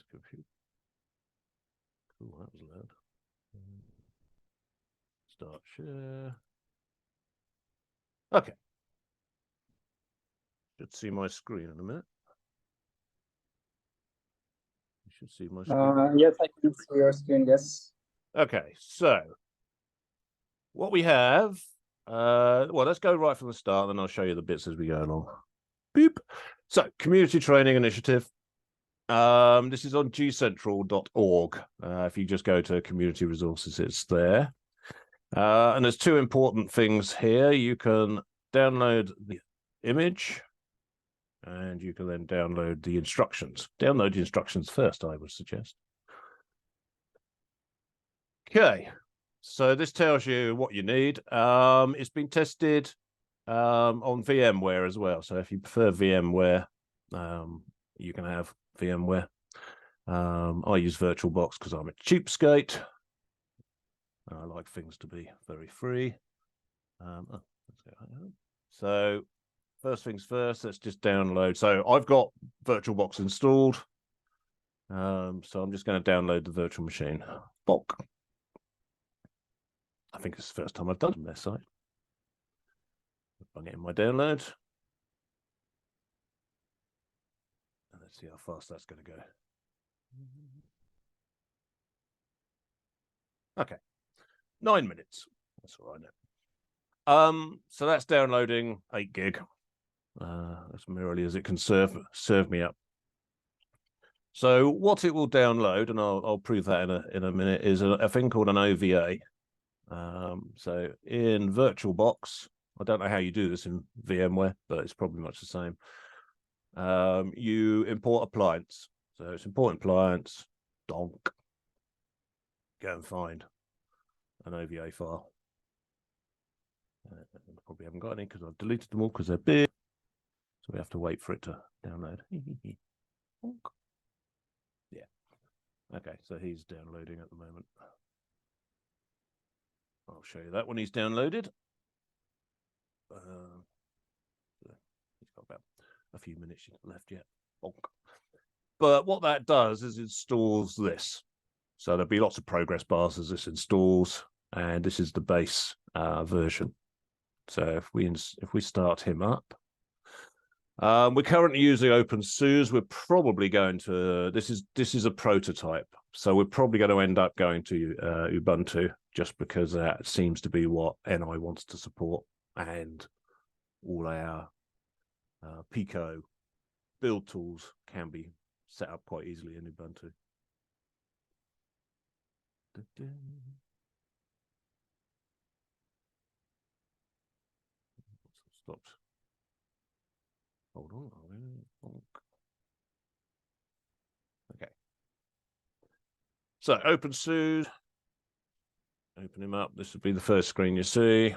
this computer. Cool, that was loud. Start share. Okay. Should see my screen in a minute. You should see my screen. Yes, I can see your screen, yes. Okay, so what we have, well, let's go right from the start, then I'll show you the bits as we go along. Boop. So, community training initiative. This is on gcentral.org. If you just go to community resources, it's there. And there's two important things here. You can download the image, and you can then download the instructions. Download the instructions first, I would suggest. Okay, so this tells you what you need. It's been tested on VMware as well. So if you prefer VMware, you can have VMware. I use VirtualBox because I'm a cheapskate. I like things to be very free. So first things first, let's just download. So I've got VirtualBox installed. So I'm just going to download the virtual machine. Bonk. I think it's the first time I've done it on their site. Bung it in my download. And let's see how fast that's going to go. Okay. 9 minutes. That's all right now. So that's downloading 8 gig. As merrily as it can serve me up. So what it will download, and I'll prove that in a minute, is a thing called an OVA. So in VirtualBox, I don't know how you do this in VMware, but it's probably much the same. You import appliance. So it's import appliance, donk. Go and find an OVA file. Probably haven't got any because I've deleted them all because they're big. So we have to wait for it to download. Yeah. Okay, so he's downloading at the moment. I'll show you that when he's downloaded. He's got about a few minutes left yet. Bonk. But what that does is installs this. So there'll be lots of progress bars as this installs, and this is the base version. So if we start him up, we're currently using OpenSUSE. We're probably going to this is a prototype, so we're probably going to end up going to Ubuntu just because that seems to be what NI wants to support, and all our Pico build tools can be set up quite easily in Ubuntu. Stopped. Hold on. Okay. So OpenSUSE. Open him up. This would be the first screen you see.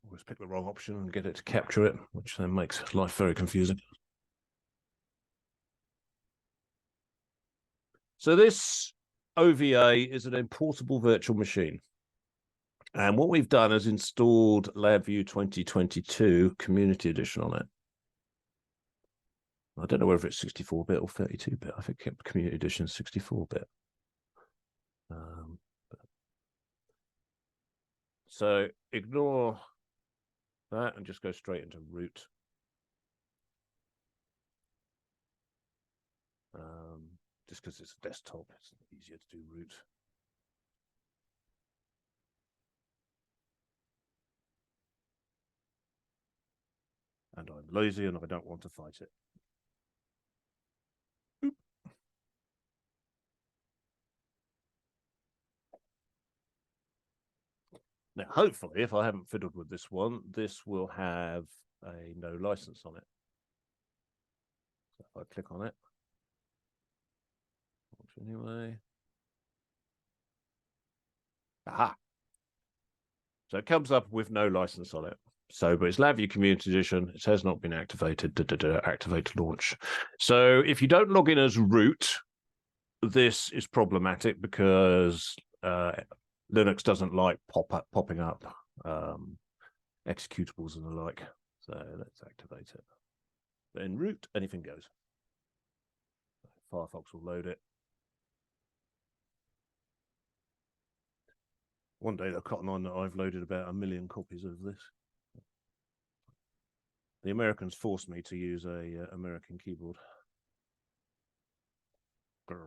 Always pick the wrong option and get it to capture it, which then makes life very confusing. So this OVA is an importable virtual machine. And what we've done is installed LabVIEW 2022 Community Edition on it. I don't know whether it's 64-bit or 32-bit. I think Community Edition is 64-bit. So ignore that and just go straight into root. Just because it's a desktop, it's easier to do root. And I'm lazy and I don't want to fight it. Oop. Now, hopefully, if I haven't fiddled with this one, this will have a no license on it. So if I click on it, anyway. Aha. So it comes up with no license on it. So, but it's LabVIEW Community Edition. It has not been activated. Activate launch. So if you don't log in as root, this is problematic because Linux doesn't like popping up executables and the like. So let's activate it. Then root, anything goes. Firefox will load it. One day they'll cotton on that I've loaded about 1 million copies of this. The Americans forced me to use a American keyboard. Grr.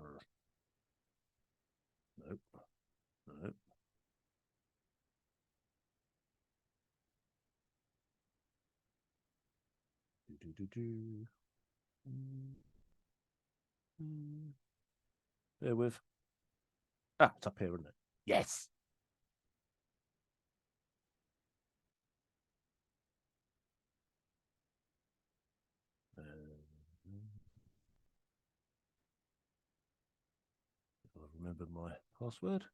Nope. Nope. Bear with. Ah, it's up here, isn't it? Yes. I'll remember my password.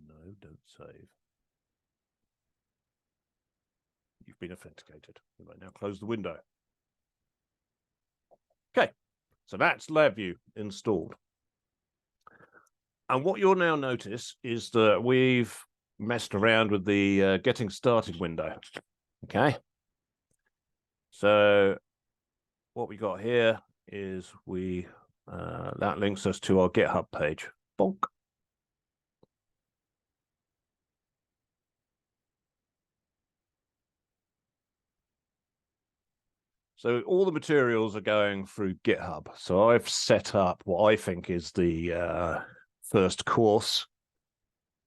No, don't save. You've been authenticated. You may now close the window. Okay, so that's LabVIEW installed. And what you'll now notice is that we've messed around with the getting started window. Okay. So what we got here is that links us to our GitHub page. Bonk. So all the materials are going through GitHub. So I've set up what I think is the first course.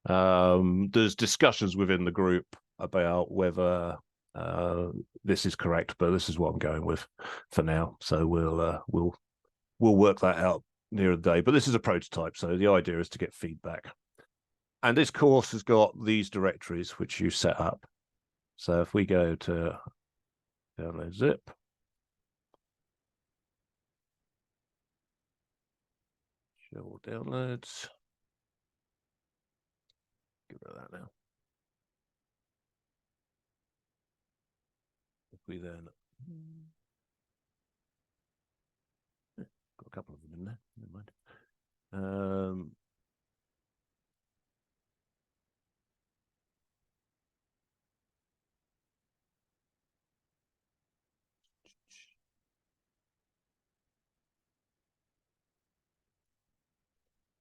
There's discussions within the group about whether this is correct, but this is what I'm going with for now. So we'll work that out near the day. But this is a prototype, so the idea is to get feedback. And this course has got these directories which you set up. So if we go to download zip. Show all downloads. Get rid of that now. If we then got a couple of them in there, never mind.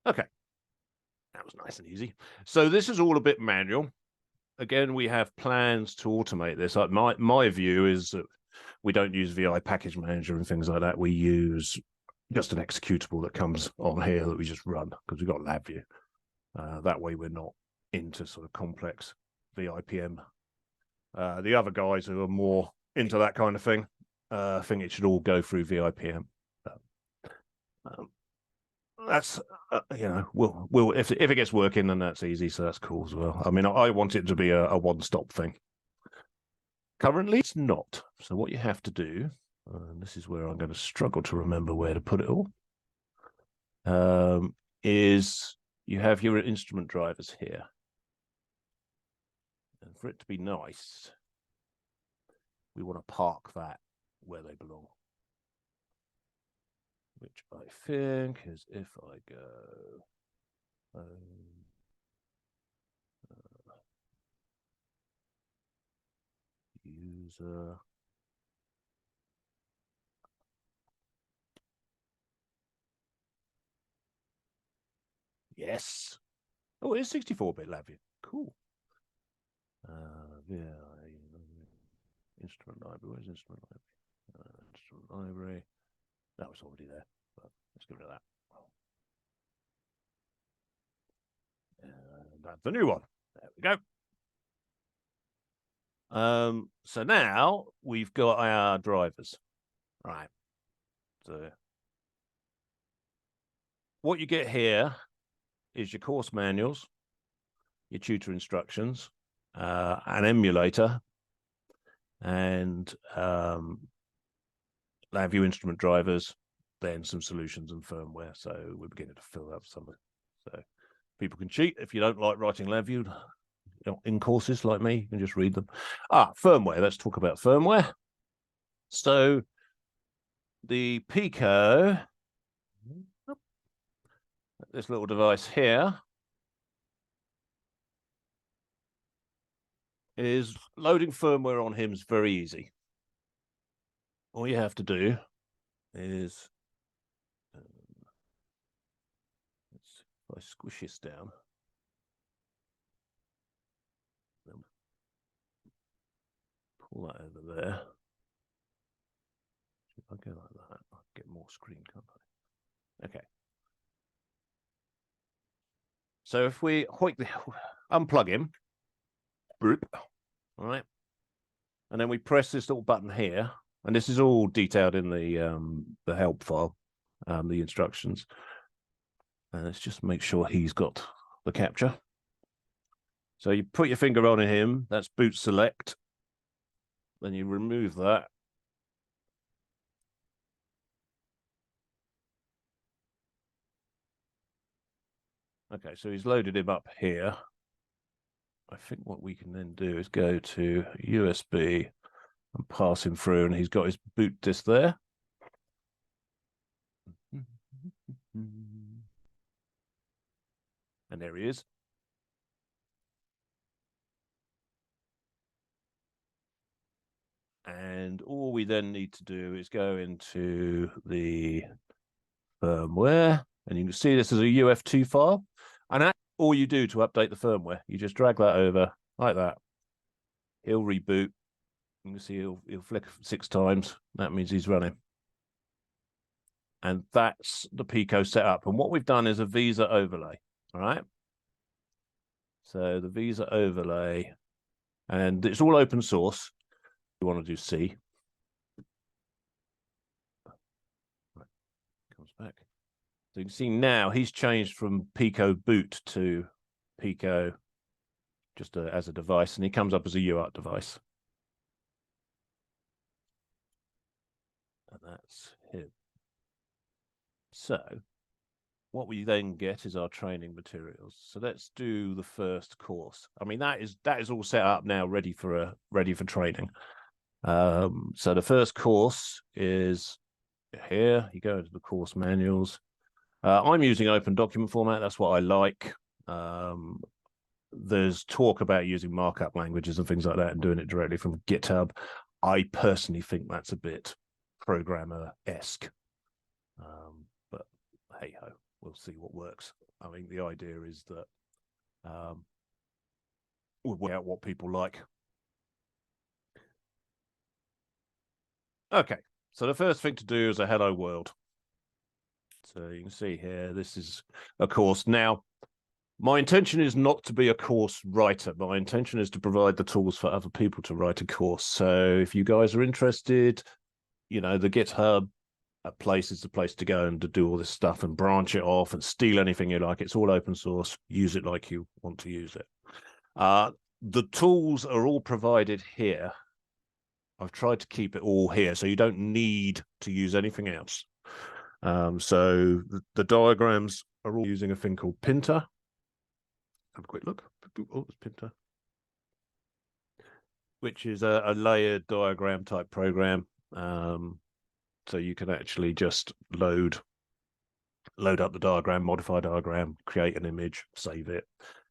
Okay, that was nice and easy. So this is all a bit manual. Again, we have plans to automate this. My view is that we don't use VI package manager and things like that. We use just an executable that comes on here that we just run because we've got LabVIEW. That way we're not into sort of complex VIPM. The other guys who are more into that kind of thing, think it should all go through VIPM. That's we'll if it gets working, then that's easy, so that's cool as well. I mean, I want it to be a one-stop thing. Currently it's not. So what you have to do, and this is where I'm going to struggle to remember where to put it all, is you have your instrument drivers here, and for it to be nice, we want to park that where they belong. Which I think is if I go user yes. Oh, it's 64-bit LabVIEW. Cool. Yeah, instrument library. Where's instrument library? Instrument library. That was already there, but let's get rid of that. And that's the new one. There we go. So now we've got our drivers. Right. So what you get here is your course manuals, your tutor instructions, an emulator, and LabVIEW instrument drivers, then some solutions and firmware. So we're beginning to fill up some of it. So people can cheat if you don't like writing LabVIEW in courses like me, you can just read them. Firmware. Let's talk about firmware. So the Pico This little device here is loading firmware on him is very easy. All you have to do is, if I squish this down, then pull that over there. If I go like that, I'll get more screen, can't I? Okay. So if we unplug him, all right, and then we press this little button here, and this is all detailed in the help file, the instructions. And let's just make sure he's got the capture. So you put your finger on him, that's boot select. Then you remove that. Okay, so he's loaded him up here. I think what we can then do is go to USB and pass him through, and he's got his boot disk there. And there he is. And all we then need to do is go into the firmware, and you can see this is a UF2 file. And that's all you do to update the firmware. You just drag that over like that. He'll reboot. You can see he'll flick 6 times. That means he's running. And that's the Pico setup. And what we've done is a Visa overlay. All right. So the Visa overlay, and it's all open source. You want to do C. Right. Comes back. So you can see now he's changed from Pico boot to Pico just as a device, and he comes up as a UART device. And that's him. So what we then get is our training materials. So let's do the first course. I mean, that is all set up now, ready for training. So the first course is here. You go into the course manuals. I'm using open document format. That's what I like. There's talk about using markup languages and things like that and doing it directly from GitHub. I personally think that's a bit programmer-esque. But hey ho, we'll see what works. I mean, the idea is that we'll work out what people like. Okay, so the first thing to do is a hello world. So you can see here, this is a course. Now, my intention is not to be a course writer. My intention is to provide the tools for other people to write a course. So if you guys are interested, you know, the GitHub place is the place to go and to do all this stuff and branch it off and steal anything you like. It's all open source. Use it like you want to use it. The tools are all provided here. I've tried to keep it all here, so you don't need to use anything else. So the diagrams are all using a thing called Pinter. Have a quick look. Oh, it's Pinter, which is a layered diagram type program. So you can actually just load up the diagram, modify diagram, create an image, save it.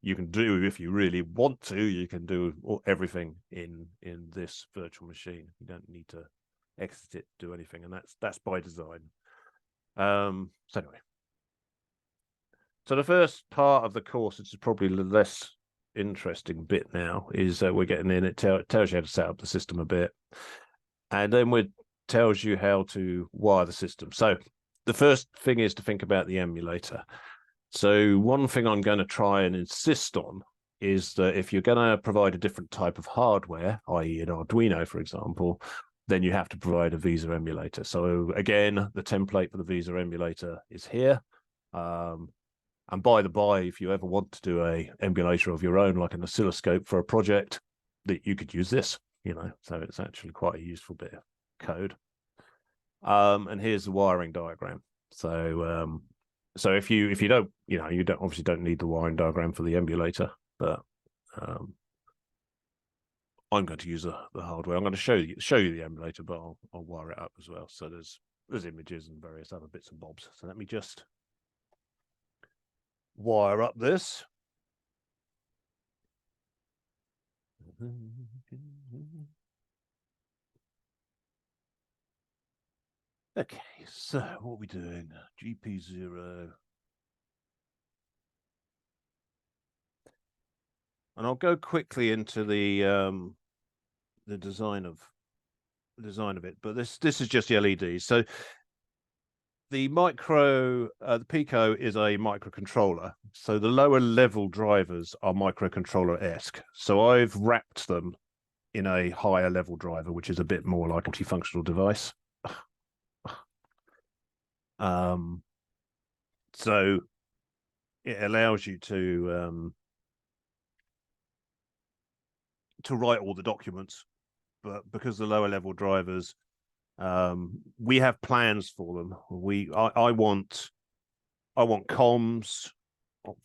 You can do, if you really want to, you can do everything in this virtual machine. You don't need to exit it, do anything, and that's by design. So anyway, so the first part of the course, which is probably the less interesting bit now, is we're getting in. It tells you how to set up the system a bit, and then it tells you how to wire the system. So the first thing is to think about the emulator. So one thing I'm going to try and insist on is that if you're going to provide a different type of hardware, i.e. an Arduino, for example, then you have to provide a Visa emulator. So again, the template for the Visa emulator is here. And by the by, if you ever want to do a emulator of your own, like an oscilloscope for a project, that you could use this, you know, so it's actually quite a useful bit of code. And here's the wiring diagram. So so if you don't, you know, you obviously don't need the wiring diagram for the emulator, but I'm going to use the hardware. I'm going to show you the emulator, but I'll wire it up as well. So there's images and various other bits and bobs. So let me just wire up this. Okay, so what are we doing? GP0. And I'll go quickly into the design of it, but this is just the LED. So the Pico is a microcontroller. So the lower level drivers are microcontroller-esque. So I've wrapped them in a higher level driver, which is a bit more like a multifunctional device. So it allows you to write all the documents, but because the lower level drivers, we have plans for them. I want comms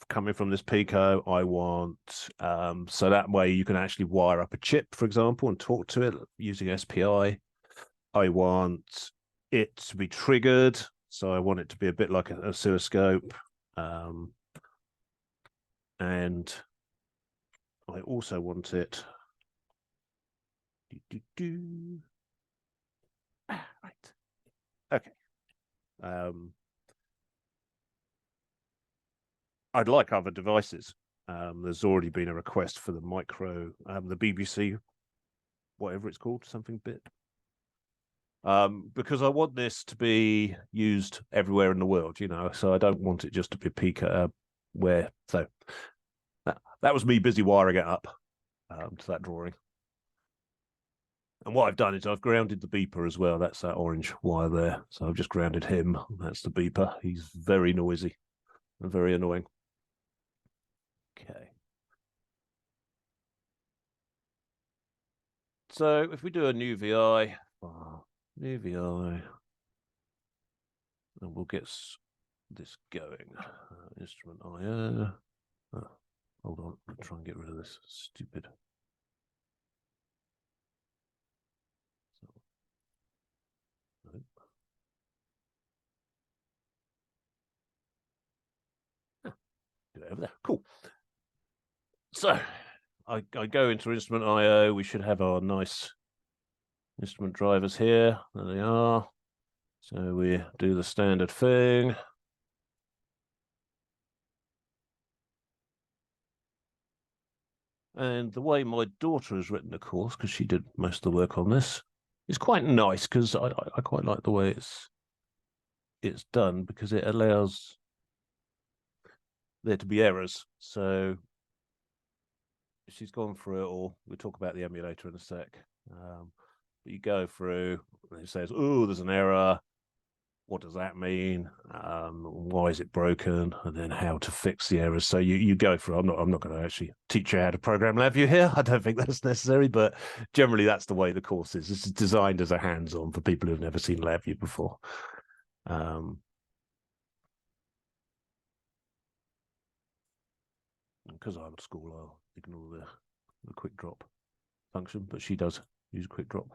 coming from this Pico. I want so that way you can actually wire up a chip, for example, and talk to it using SPI. I want it to be triggered, so I want it to be a bit like an oscilloscope, and I also want it. Right. Okay. I'd like other devices. There's already been a request for the the BBC, whatever it's called, something bit. Because I want this to be used everywhere in the world, so I don't want it just to be Pico so that was me busy wiring it up to that drawing. And what I've done is I've grounded the beeper as well. That's that orange wire there. So I've just grounded him. That's the beeper. He's very noisy and very annoying. Okay. So if we do a new VI, and we'll get this going. Instrument IO. Hold on, I'll try and get rid of this stupid. Nope. Do it over there. Cool. So I go into instrument IO. We should have our nice instrument drivers here. There they are. So we do the standard thing. And the way my daughter has written the course, because she did most of the work on this, is quite nice, because I quite like the way it's done, because it allows there to be errors. So she's gone through it all. We'll talk about the emulator in a sec. But you go through, and it says, oh, there's an error. What does that mean? Why is it broken? And then how to fix the errors. So you go through. I'm not going to actually teach you how to program LabVIEW here. I don't think that's necessary, but generally that's the way the course is. It's designed as a hands-on for people who've never seen LabVIEW before. Because I'm at school, I'll ignore the quick drop function, but she does use quick drop.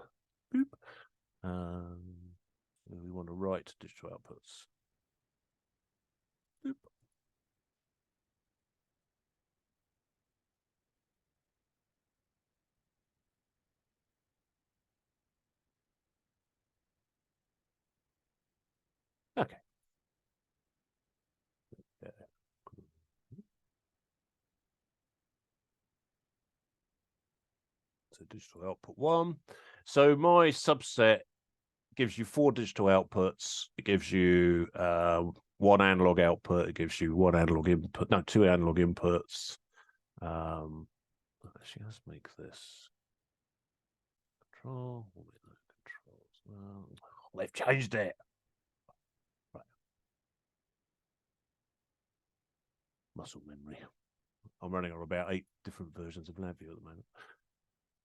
Boop. We want to write digital outputs. Boop. Okay. Yeah. So digital output 1. So my subset gives you 4 digital outputs. It gives you 1 analog output. It gives you 1 analog input. No, 2 analog inputs. Actually, let's make this control. Controls. They've changed it. Right. Muscle memory. I'm running on about 8 different versions of LabVIEW at the moment.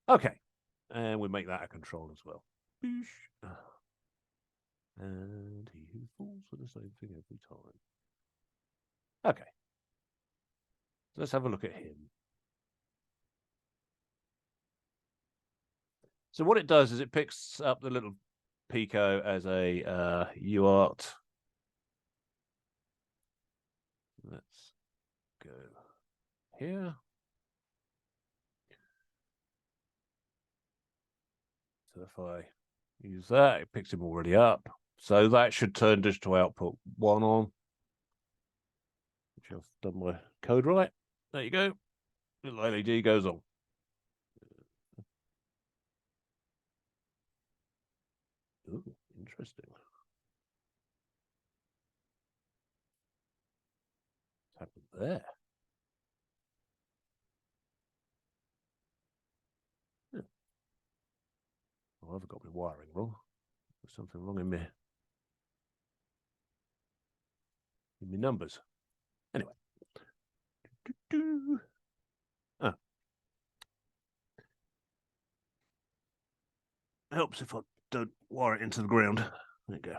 Okay, and we make that a control as well. And he who falls for the same thing every time. Okay, so let's have a look at him. So what it does is it picks up the little Pico as a UART. go here. So if I use that, it picks him already up. So that should turn digital output 1 on, which I've done my code right. There you go. Little LED goes on. Ooh, interesting. What's happened there? Yeah. Oh, I've got my wiring wrong. There's something wrong in my numbers. Anyway. Ah. Helps if I don't wire it into the ground. There you go.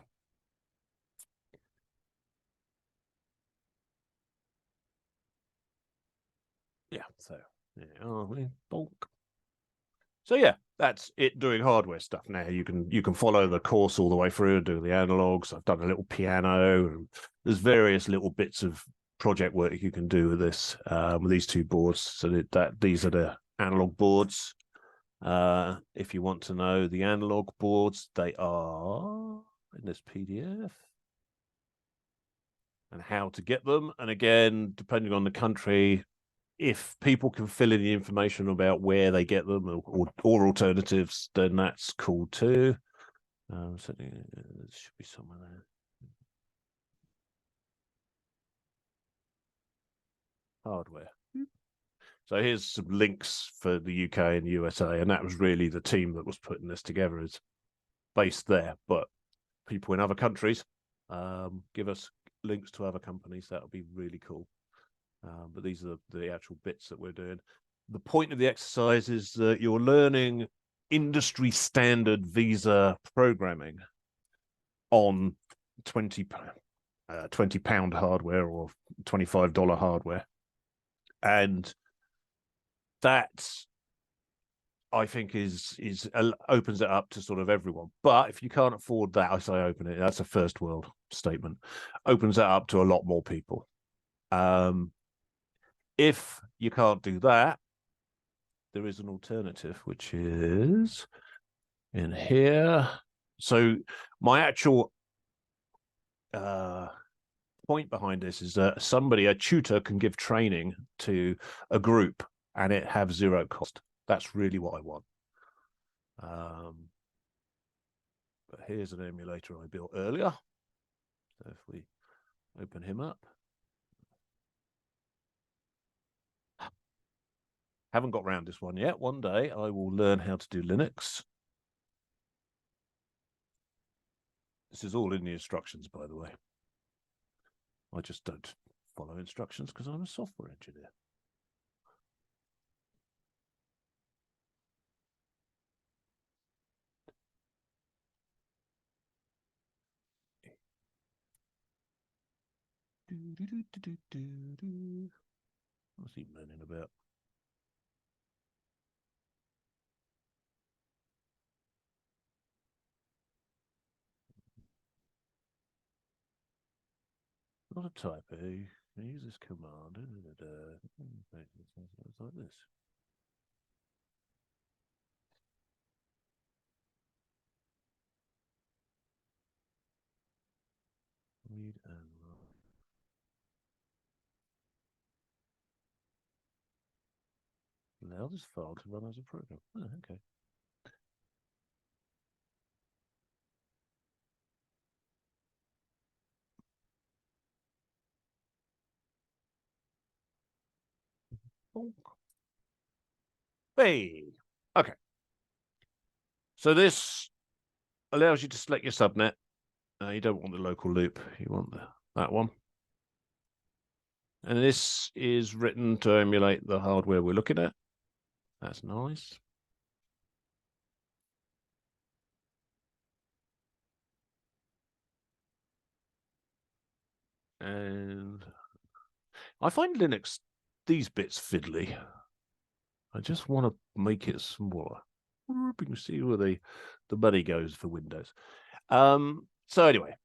Yeah, so there are we. Bonk. So yeah, that's it doing hardware stuff. Now you can follow the course all the way through and do the analogs. I've done a little piano, and there's various little bits of project work you can do with this, with these two boards. So that these are the analog boards. If you want to know the analog boards, they are in this PDF and how to get them. And again, depending on the country, if people can fill in the information about where they get them or alternatives, then that's cool too. So there should be somewhere there. Hardware. So here's some links for the UK and the USA, and that was really the team that was putting this together is based there. But people in other countries, give us links to other companies. That would be really cool. But these are the actual bits that we're doing. The point of the exercise is that you're learning industry standard Visa programming on 20 £20 hardware or $25 hardware. And that, I think, is opens it up to sort of everyone. But if you can't afford that, I say open it. That's a first world statement. Opens it up to a lot more people. If you can't do that, there is an alternative, which is in here. So my actual point behind this is that a tutor can give training to a group and it have zero cost. That's really what I want. But here's an emulator I built earlier. So if we open him up. Haven't got around this one yet. One day I will learn how to do Linux. This is all in the instructions, by the way. I just don't follow instructions because I'm a software engineer. What's he moaning about? Not a typo. Use this command. It's like this. Read and write. Allow this file to run as a program. Oh, okay. Hey. Okay. So this allows you to select your subnet. You don't want the local loop. You want that one. And this is written to emulate the hardware we're looking at. That's nice. And I find Linux, these bits fiddly. I just want to make it smaller. You can see where the money goes for Windows. So anyway,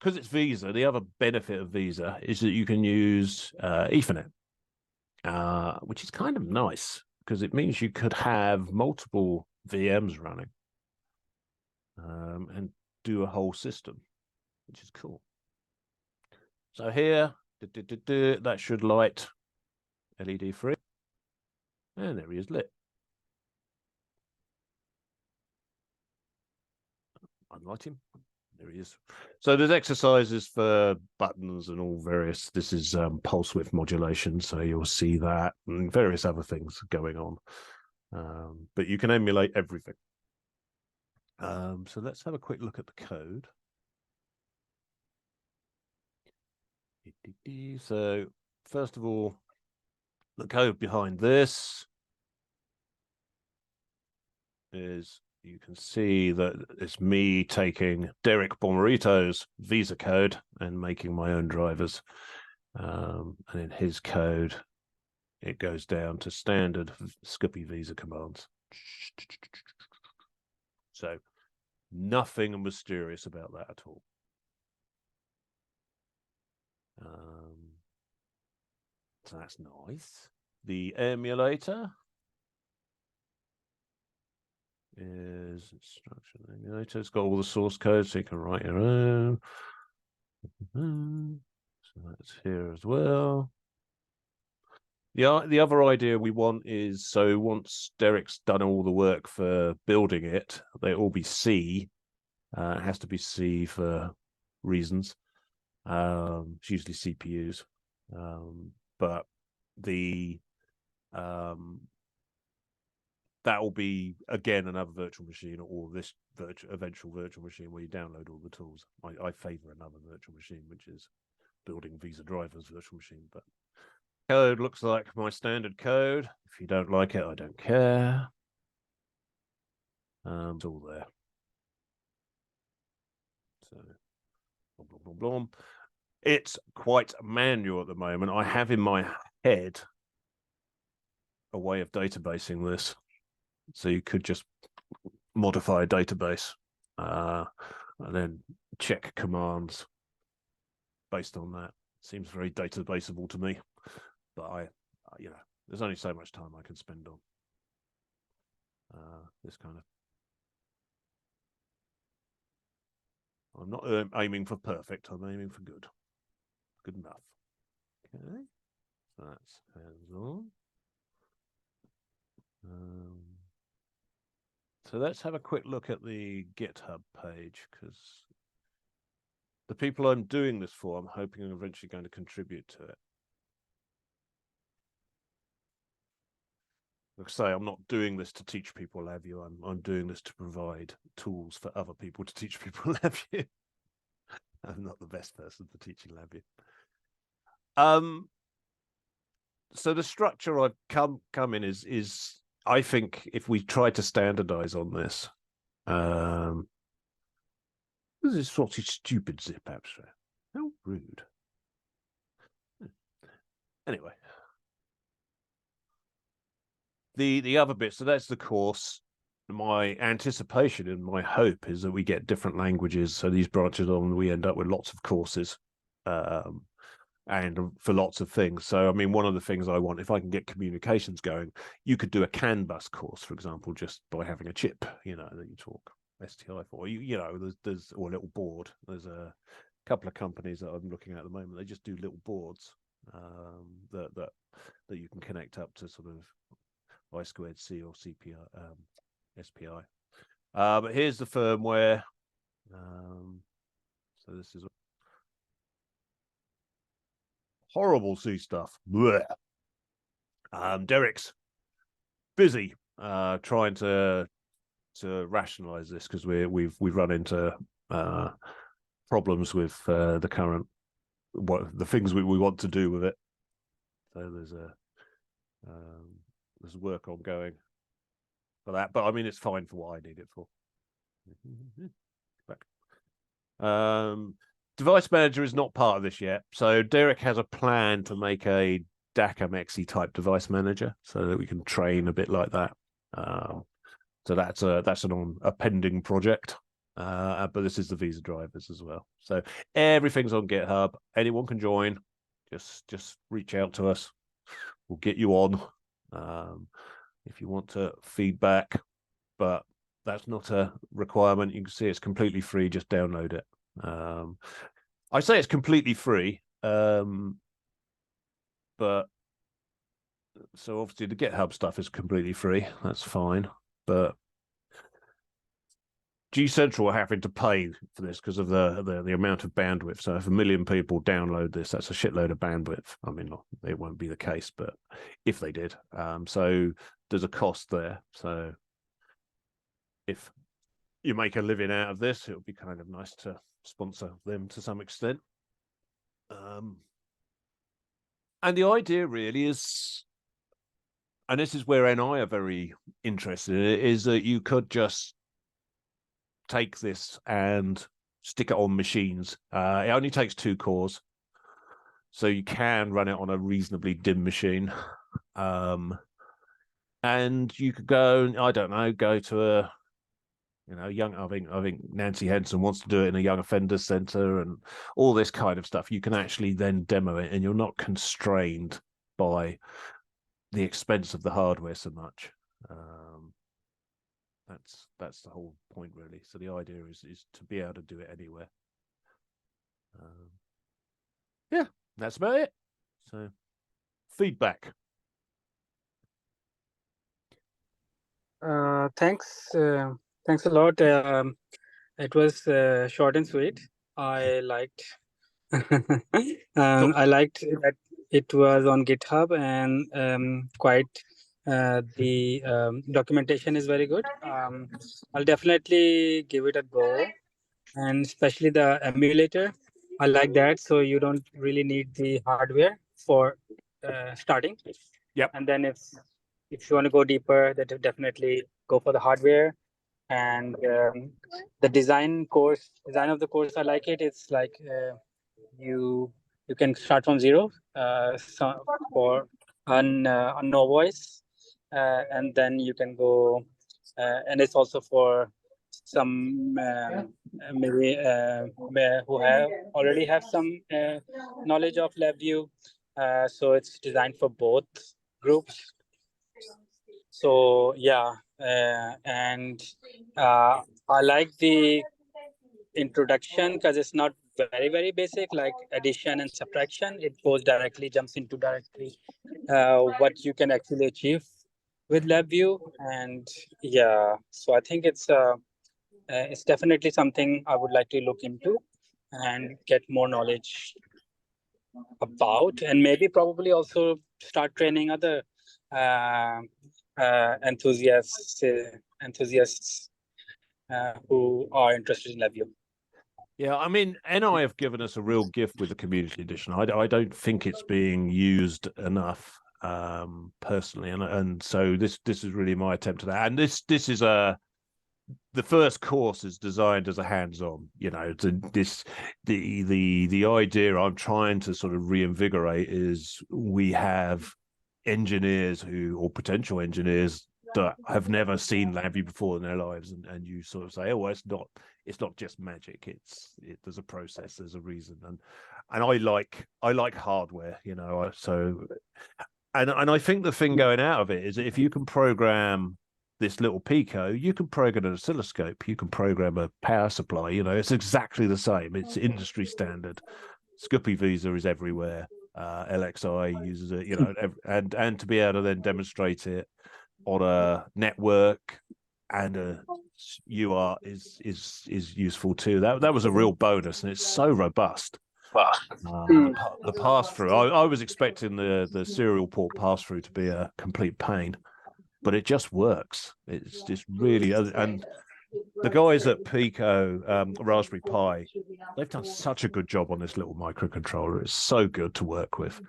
because it's Visa, the other benefit of Visa is that you can use Ethernet, which is kind of nice because it means you could have multiple VMs running and do a whole system, which is cool. So here, that should light LED free. And there he is lit. Unlight him. There he is. So there's exercises for buttons and all various. This is pulse width modulation, so you'll see that and various other things going on. But you can emulate everything. So let's have a quick look at the code. So first of all, the code behind this is, you can see that it's me taking Derek Bomarito's Visa code and making my own drivers. And in his code, it goes down to standard Scoopy Visa commands. So nothing mysterious about that at all. So that's nice. The emulator is instruction emulator. It's got all the source code, so you can write your own. So that's here as well. The other idea we want is, so once Derek's done all the work for building it, they all be C. It has to be C for reasons. It's usually CPUs, but the that will be again another virtual machine, or this eventual virtual machine where you download all the tools. I favor another virtual machine, which is building Visa drivers virtual machine. But code looks like my standard code. If you don't like it, I don't care. It's all there. So blah, blah, blah, blah. It's quite manual at the moment. I have in my head a way of databasing this. So you could just modify a database and then check commands based on that. Seems very databaseable to me, but there's only so much time I can spend on this kind of. I'm not aiming for perfect. I'm aiming for good. Good enough. Okay, so that's hands on. So let's have a quick look at the GitHub page, because the people I'm doing this for, I'm hoping are eventually going to contribute to it. Like I say, I'm not doing this to teach people LabVIEW. I'm doing this to provide tools for other people to teach people LabVIEW. I'm not the best person for teaching LabVIEW. So the structure I've come in is I think if we try to standardize on this, this is sort of stupid zip abstract. How rude. Anyway, the other bit, so that's the course. My anticipation and my hope is that we get different languages. So these branches on, we end up with lots of courses. And for lots of things. So, I mean, one of the things I want, if I can get communications going, you could do a CAN bus course, for example, just by having a chip, that you talk STI for. There's or a little board. There's a couple of companies that I'm looking at the moment. They just do little boards that you can connect up to sort of I2C or CPI, SPI. But here's the firmware. So this is horrible C stuff. Derek's busy trying to rationalize this, because we've run into problems with the current the things we want to do with it. So there's work ongoing for that, but I mean it's fine for what I need it for. Device manager is not part of this yet. So Derek has a plan to make a DACA-MEXI type device manager so that we can train a bit like that. So that's a pending project. but this is the Visa drivers as well. So everything's on GitHub. Anyone can join. Just reach out to us. We'll get you on if you want to feedback, but that's not a requirement. You can see it's completely free. Just download it. I say it's completely free, but so obviously the GitHub stuff is completely free. That's fine, but G Central are having to pay for this because of the amount of bandwidth. So if 1 million people download this, that's a shitload of bandwidth. I mean, it won't be the case, but if they did, so there's a cost there. So if you make a living out of this, it would be kind of nice to sponsor them to some extent. And the idea really is, and this is where NI are very interested in it, is that you could just take this and stick it on machines. It only takes 2 cores, so you can run it on a reasonably dim machine. And you could go, I don't know, go to a, young. I think Nancy Henson wants to do it in a young offenders center and all this kind of stuff. You can actually then demo it, and you're not constrained by the expense of the hardware so much. That's the whole point, really. So the idea is to be able to do it anywhere. Yeah, that's about it. So feedback. Thanks. Thanks a lot. It was short and sweet. I liked. I liked that it was on GitHub, and quite the documentation is very good. I'll definitely give it a go, and especially the emulator. I like that. So you don't really need the hardware for starting. Yep. And then if you want to go deeper, then definitely go for the hardware. And the design of the course, I like it. It's like you can start from zero for a no voice, and then you can go, and it's also for some maybe who already have some knowledge of LabVIEW. So it's designed for both groups. So yeah, and I like the introduction because it's not very basic, like addition and subtraction. It jumps into directly what you can actually achieve with LabVIEW. And yeah, so I think it's definitely something I would like to look into and get more knowledge about, and maybe probably also start training other enthusiasts who are interested in LabVIEW. Yeah, I mean, NI have given us a real gift with the community edition. I don't think it's being used enough, personally, and so this is really my attempt at that. And this is the first course is designed as a hands-on. The idea I'm trying to sort of reinvigorate is we have engineers or potential engineers that have never seen LabVIEW before in their lives, and you sort of say, oh, well, it's not just magic. There's a process, there's a reason, and I like hardware, so and I think the thing going out of it is that if you can program this little Pico, you can program an oscilloscope, you can program a power supply, it's exactly the same. It's industry standard. Scoopy Visa is everywhere. LXI uses it, and to be able to then demonstrate it on a network and a UART is useful too. That was a real bonus, and it's so robust. The pass through, I was expecting the serial port pass through to be a complete pain, but it just works. It's just really, and the guys at Pico, Raspberry Pi, they've done such a good job on this little microcontroller. It's so good to work with.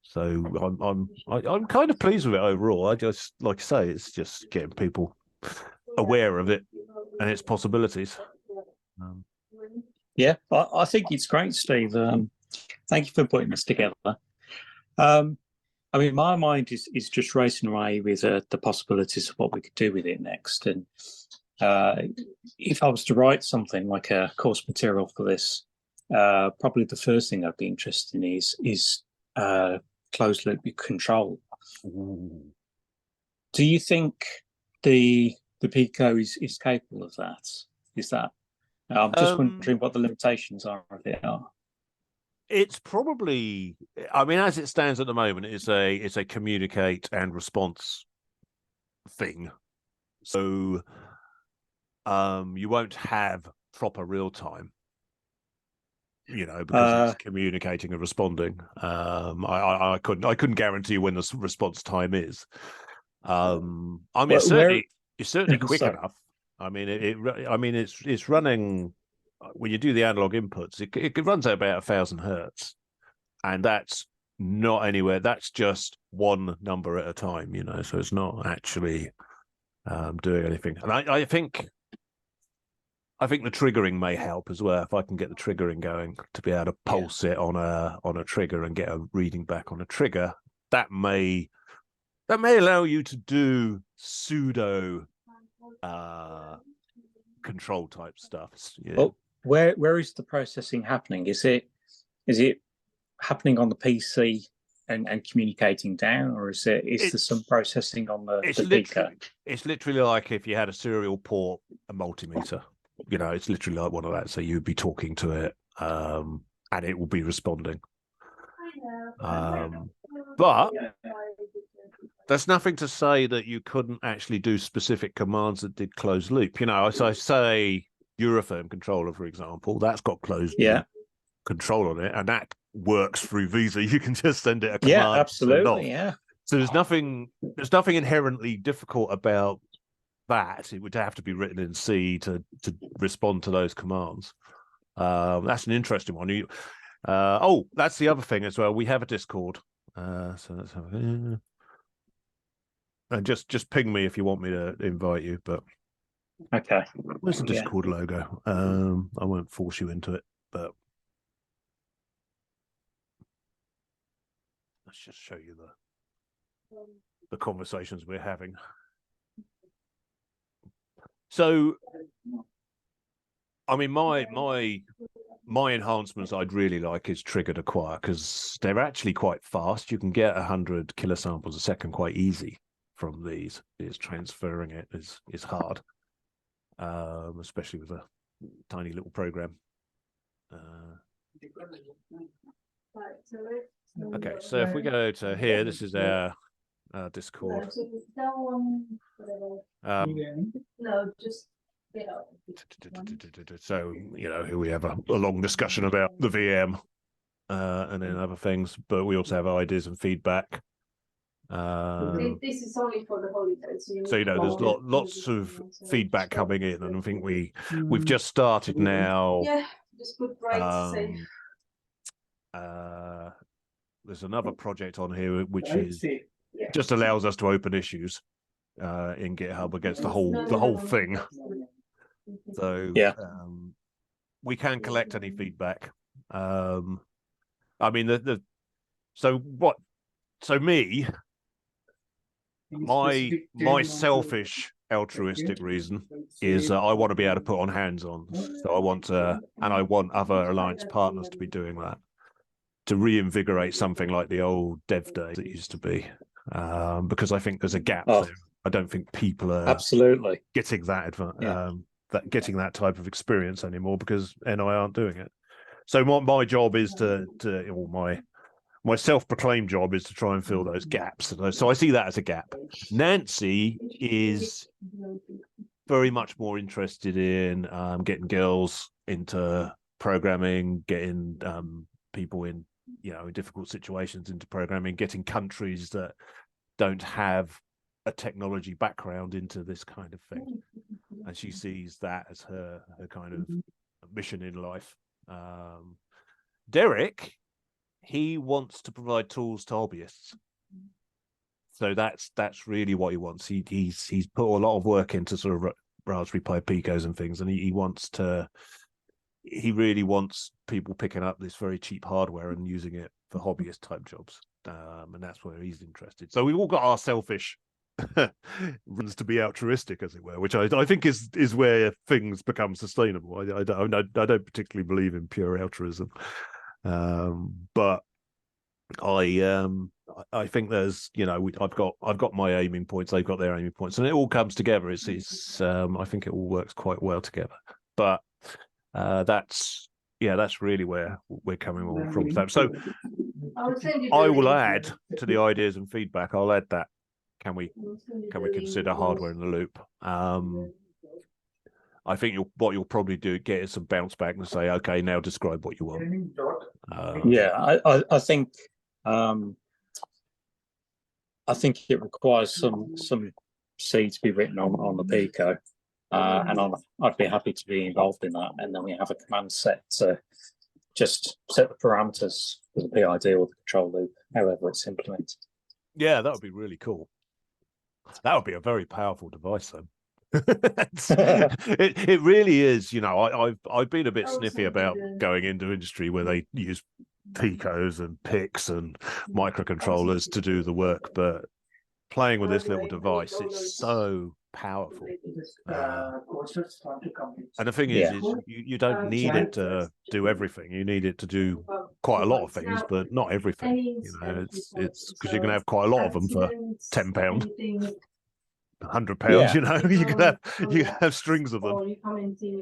So I'm kind of pleased with it overall. I just, like I say, it's just getting people aware of it and its possibilities. Yeah, I think it's great, Steve. Thank you for putting this together. I mean, my mind is just racing away with the possibilities of what we could do with it next. And if I was to write something like a course material for this, probably the first thing I'd be interested in is closed loop control. Ooh. Do you think the Pico is capable of that? Is that? I'm just wondering what the limitations are of it are. It's probably, I mean, as it stands at the moment, it's a communicate and response thing. So you won't have proper real time, because it's communicating and responding. I couldn't guarantee when the response time is. I mean, it's certainly quick enough. I mean, it's running. When you do the analog inputs, it runs at about 1,000 hertz, and that's not anywhere. That's just one number at a time, So it's not actually doing anything. And I think the triggering may help as well. If I can get the triggering going to be able to pulse it on a trigger and get a reading back on a trigger, that may allow you to do pseudo control type stuff. Yeah. Well, where is the processing happening? Is it happening on the PC and communicating down, or is there some processing on the Pico? It's literally like if you had a serial port, a multimeter. It's literally like one of that. So you'd be talking to it, and it will be responding. But there's nothing to say that you couldn't actually do specific commands that did closed loop. As I say, Eurotherm controller, for example, that's got closed loop control on it, and that works through Visa. You can just send it a command. Yeah, absolutely. Yeah. So there's nothing inherently difficult about that. It would have to be written in C to respond to those commands. That's an interesting one. That's the other thing as well. We have a Discord. So let's have and just ping me if you want me to invite you. But okay, where's the Discord logo? I won't force you into it, but let's just show you the conversations we're having. So, I mean, my enhancements I'd really like is triggered acquire, because they're actually quite fast. You can get 100 kilosamples a second quite easy from these. Transferring it is hard, especially with a tiny little program. Okay, so if we go to here, this is our Discord. No, just so here we have a long discussion about the VM and then other things, but we also have ideas and feedback. This is only for the holidays. So there's lots of feedback coming in, and I think we've just started now. Yeah, just put right. There's another project on here which is just allows us to open issues in GitHub against the whole thing. So we can collect any feedback. I mean my selfish altruistic reason is I want to be able to put on hands-on. So I want other Alliance partners to be doing that, to reinvigorate something like the old dev day that used to be, because I think there's a gap there. I don't think people are absolutely getting getting that type of experience anymore because NI aren't doing it. So my job is my self-proclaimed job is to try and fill those gaps. So I see that as a gap. Nancy is very much more interested in getting girls into programming, getting people in in difficult situations into programming, getting countries that don't have a technology background into this kind of thing, and she sees that as her kind of mission in life. Derek, he wants to provide tools to hobbyists, so that's really what he wants. He's put a lot of work into sort of Raspberry Pi Picos and things, and he really wants people picking up this very cheap hardware and using it for hobbyist type jobs, and that's where he's interested. So we've all got our selfish runs to be altruistic, as it were, which I think is where things become sustainable. I don't particularly believe in pure altruism, but I think there's, you know, I've got my aiming points, they've got their aiming points, and it all comes together. It's I think it all works quite well together. But that's really where we're coming on from. So I will add to the ideas and feedback. I'll add that. Can we consider hardware in the loop? I think what you'll probably do, get is some bounce back and say, okay, now describe what you want. I think it requires some C to be written on the Pico, and I'd be happy to be involved in that. And then we have a command set to just set the parameters for the PID or the control loop, however it's implemented. Yeah, that would be really cool. That would be a very powerful device, then. it really is. You know, I've been a bit sniffy about going into industry where they use Picos and PICs and microcontrollers to do the work, but playing with this little device, it's so powerful. And the thing is you don't need it to do everything. You need it to do quite a lot of things, but not everything. You know, it's because you can have quite a lot of them for £10, £100. You know, you can have strings of them.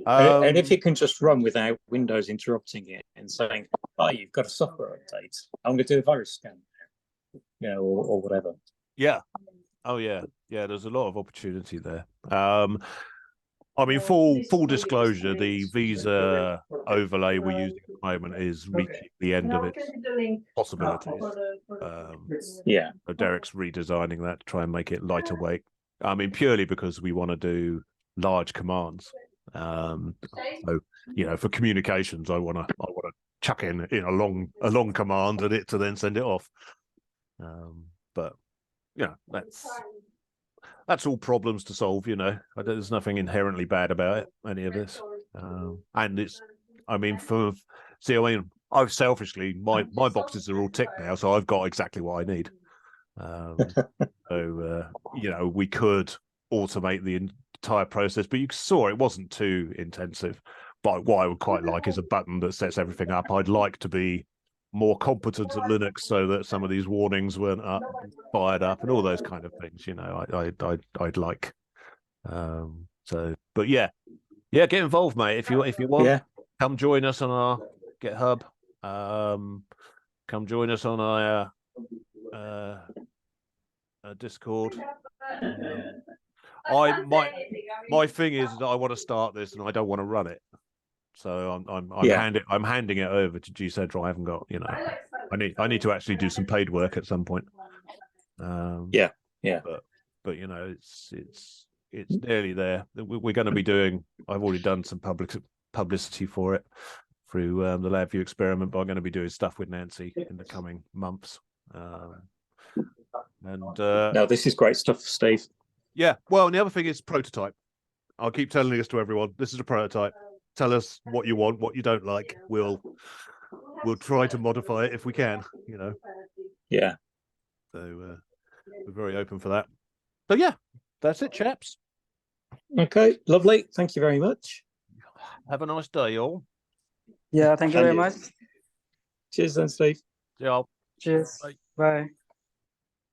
And if it can just run without Windows interrupting it and saying, "Oh, you've got a software update. I'm going to do a virus scan," you know, or whatever. Yeah. Oh yeah. Yeah. There's a lot of opportunity there. I mean, full disclosure, the Visa overlay we're using at the moment is reaching the end of its possibilities. So Derek's redesigning that to try and make it lighter weight. I mean, purely because we want to do large commands. So, you know, for communications, I want to chuck in a long command and it to then send it off. But you know, that's all problems to solve. You know, there's nothing inherently bad about it, any of this. And it's, I mean, I've selfishly, my boxes are all ticked now, so I've got exactly what I need. So you know, we could automate the entire process, but you saw it wasn't too intensive. But what I would quite like is a button that sets everything up. I'd like to be more competent at Linux so that some of these warnings weren't fired up and all those kind of things. You know, I'd like. So, but yeah, get involved, mate. If you want, come join us on our GitHub. Come join us on our Discord. My thing is that I want to start this and I don't want to run it, so I'm handing it over to G Central. I haven't got, you know, I need to actually do some paid work at some point. But you know, it's nearly there. We're going to be doing. I've already done some publicity for it through the LabVIEW experiment, but I'm going to be doing stuff with Nancy in the coming months. No, this is great stuff, Steve. Yeah, well, and the other thing is prototype. I'll keep telling this to everyone. This is a prototype. Tell us what you want, what you don't like. We'll try to modify it if we can, you know. Yeah. So we're very open for that. So yeah, that's it, chaps. Okay, lovely. Thank you very much. Have a nice day, all. Yeah, thank you very much. Cheers then, Steve. Yeah. Cheers. Bye.